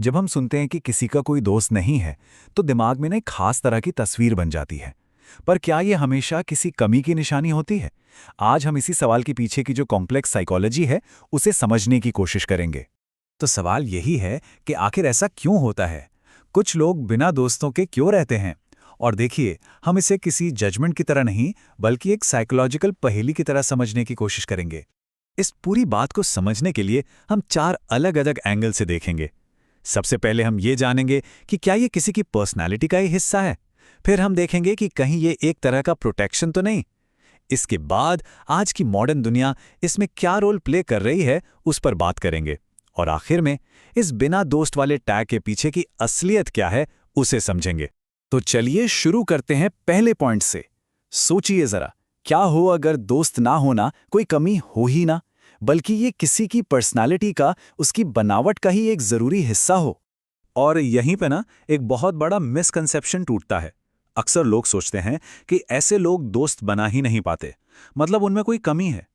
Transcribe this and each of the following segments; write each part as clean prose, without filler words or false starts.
जब हम सुनते हैं कि किसी का कोई दोस्त नहीं है, तो दिमाग में ना एक खास तरह की तस्वीर बन जाती है। पर क्या ये हमेशा किसी कमी की निशानी होती है? आज हम इसी सवाल के पीछे की जो कॉम्प्लेक्स साइकोलॉजी है, उसे समझने की कोशिश करेंगे। तो सवाल यही है कि आखिर ऐसा क्यों होता है? कुछ लोग बिना दोस्तों के क्यों रहते हैं? और देखिए, हम इसे किसी जजमेंट की तरह नहीं, बल्कि एक साइकोलॉजिकल पहेली की तरह समझने की कोशिश करेंगे। इस पूरी बात को समझने के लिए हम 4 अलग-अलग एंगल से देखेंगे। सबसे पहले हम ये जानेंगे कि क्या ये किसी की पर्सनैलिटी का ही हिस्सा है। फिर हम देखेंगे कि कहीं ये एक तरह का प्रोटेक्शन तो नहीं। इसके बाद आज की मॉडर्न दुनिया इसमें क्या रोल प्ले कर रही है, उस पर बात करेंगे। और आखिर में इस बिना दोस्त वाले टैग के पीछे की असलियत क्या है, उसे समझेंगे। तो चलिए शुरू करते हैं पहले पॉइंट से। सोचिए जरा, क्या हो अगर दोस्त ना होना कोई कमी हो ही ना, बल्कि ये किसी की पर्सनालिटी का, उसकी बनावट का ही एक जरूरी हिस्सा हो। और यहीं पे ना एक बहुत बड़ा मिसकंसेप्शन टूटता है। अक्सर लोग सोचते हैं कि ऐसे लोग दोस्त बना ही नहीं पाते, मतलब उनमें कोई कमी है।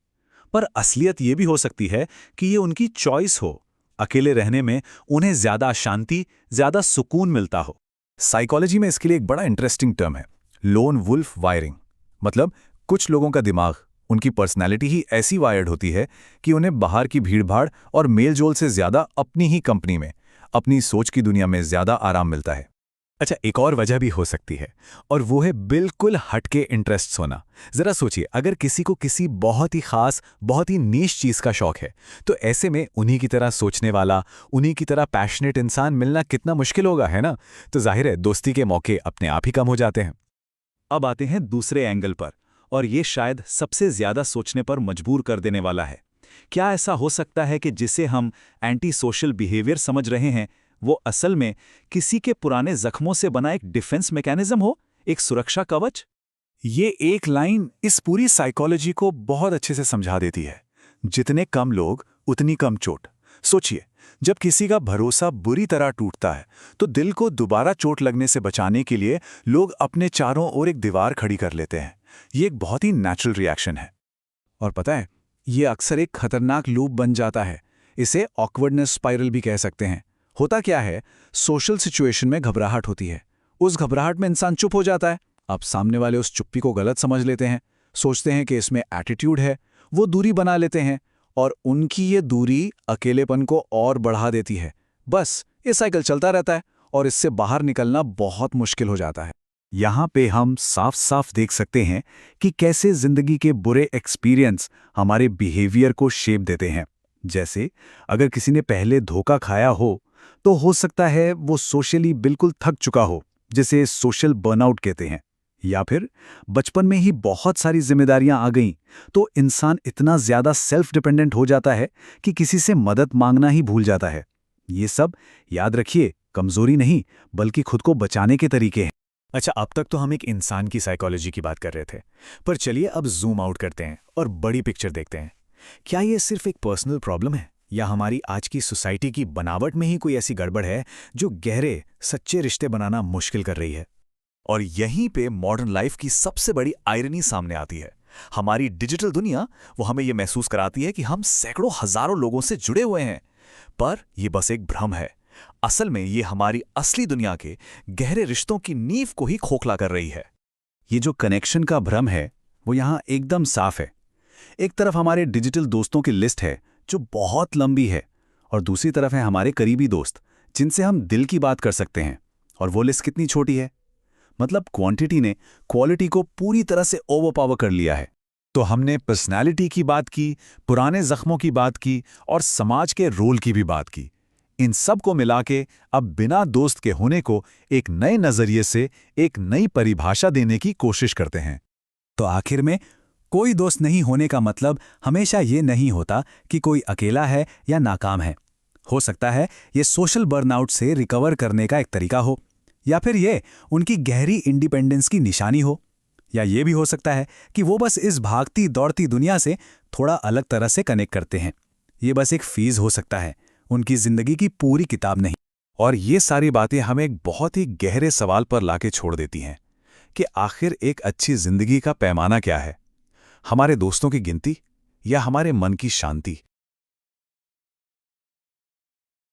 पर असलियत ये भी हो सकती है कि ये उनकी चॉइस हो। अकेले रहने में उन्हें ज्यादा शांति, ज्यादा सुकून मिलता हो। साइकोलॉजी में इसके लिए एक बड़ा इंटरेस्टिंग टर्म है, लोन वुल्फ वायरिंग। मतलब कुछ लोगों का दिमाग, उनकी पर्सनैलिटी ही ऐसी वायर्ड होती है कि उन्हें बाहर की भीड़भाड़ और मेलजोल से ज्यादा अपनी ही कंपनी में, अपनी सोच की दुनिया में ज्यादा आराम मिलता है। अच्छा, एक और वजह भी हो सकती है, और वो है बिल्कुल हटके इंटरेस्ट्स होना। जरा सोचिए, अगर किसी को किसी बहुत ही खास, बहुत ही नीश चीज का शौक है, तो ऐसे में उन्हीं की तरह सोचने वाला, उन्हीं की तरह पैशनेट इंसान मिलना कितना मुश्किल होगा, है ना? तो जाहिर है दोस्ती के मौके अपने आप ही कम हो जाते हैं। अब आते हैं दूसरे एंगल पर, और ये शायद सबसे ज्यादा सोचने पर मजबूर कर देने वाला है। क्या ऐसा हो सकता है कि जिसे हम एंटी सोशल बिहेवियर समझ रहे हैं, वो असल में किसी के पुराने जख्मों से बना एक डिफेंस मैकेनिज्म हो, एक सुरक्षा कवच? ये एक लाइन इस पूरी साइकोलॉजी को बहुत अच्छे से समझा देती है। जितने कम लोग, उतनी कम चोट। सोचिए, जब किसी का भरोसा बुरी तरह टूटता है, तो दिल को दोबारा चोट लगने से बचाने के लिए लोग अपने चारों ओर एक दीवार खड़ी कर लेते हैं। ये एक बहुत ही नेचुरल रिएक्शन है। और पता है, ये अक्सर एक खतरनाक लूप बन जाता है। इसे ऑकवर्डनेस स्पाइरल भी कह सकते हैं। होता क्या है, सोशल सिचुएशन में घबराहट होती है। उस घबराहट में इंसान चुप हो जाता है। अब सामने वाले उस चुप्पी को गलत समझ लेते हैं, सोचते हैं कि इसमें एटीट्यूड है, वो दूरी बना लेते हैं, और उनकी ये दूरी अकेलेपन को और बढ़ा देती है। बस ये साइकिल चलता रहता है, और इससे बाहर निकलना बहुत मुश्किल हो जाता है। यहाँ पे हम साफ साफ देख सकते हैं कि कैसे जिंदगी के बुरे एक्सपीरियंस हमारे बिहेवियर को शेप देते हैं। जैसे अगर किसी ने पहले धोखा खाया हो, तो हो सकता है वो सोशली बिल्कुल थक चुका हो, जिसे सोशल बर्नआउट कहते हैं। या फिर बचपन में ही बहुत सारी जिम्मेदारियां आ गईं, तो इंसान इतना ज्यादा सेल्फ डिपेंडेंट हो जाता है कि किसी से मदद मांगना ही भूल जाता है। ये सब, याद रखिए, कमजोरी नहीं, बल्कि खुद को बचाने के तरीके हैं। अच्छा, अब तक तो हम एक इंसान की साइकोलॉजी की बात कर रहे थे, पर चलिए अब जूम आउट करते हैं और बड़ी पिक्चर देखते हैं। क्या ये सिर्फ एक पर्सनल प्रॉब्लम है, या हमारी आज की सोसाइटी की बनावट में ही कोई ऐसी गड़बड़ है जो गहरे, सच्चे रिश्ते बनाना मुश्किल कर रही है? और यहीं पे मॉडर्न लाइफ की सबसे बड़ी आयरनी सामने आती है। हमारी डिजिटल दुनिया, वो हमें ये महसूस कराती है कि हम सैकड़ों हजारों लोगों से जुड़े हुए हैं, पर यह बस एक भ्रम है। असल में ये हमारी असली दुनिया के गहरे रिश्तों की नींव को ही खोखला कर रही है। ये जो कनेक्शन का भ्रम है, वो यहाँ एकदम साफ है। एक तरफ हमारे डिजिटल दोस्तों की लिस्ट है जो बहुत लंबी है, और दूसरी तरफ है हमारे करीबी दोस्त जिनसे हम दिल की बात कर सकते हैं। और वो लिस्ट कितनी छोटी है, मतलब क्वांटिटी ने क्वालिटी को पूरी तरह से ओवरपावर कर लिया है। तो हमने पर्सनैलिटी की बात की, पुराने जख्मों की बात की, और समाज के रोल की भी बात की। इन सब को मिला के अब बिना दोस्त के होने को एक नए नजरिए से, एक नई परिभाषा देने की कोशिश करते हैं। तो आखिर में, कोई दोस्त नहीं होने का मतलब हमेशा ये नहीं होता कि कोई अकेला है या नाकाम है। हो सकता है ये सोशल बर्नआउट से रिकवर करने का एक तरीका हो, या फिर ये उनकी गहरी इंडिपेंडेंस की निशानी हो, या ये भी हो सकता है कि वो बस इस भागती दौड़ती दुनिया से थोड़ा अलग तरह से कनेक्ट करते हैं। ये बस एक फीस हो सकता है, उनकी जिंदगी की पूरी किताब नहीं। और ये सारी बातें हमें एक बहुत ही गहरे सवाल पर लाके छोड़ देती हैं कि आखिर एक अच्छी जिंदगी का पैमाना क्या है? हमारे दोस्तों की गिनती, या हमारे मन की शांति?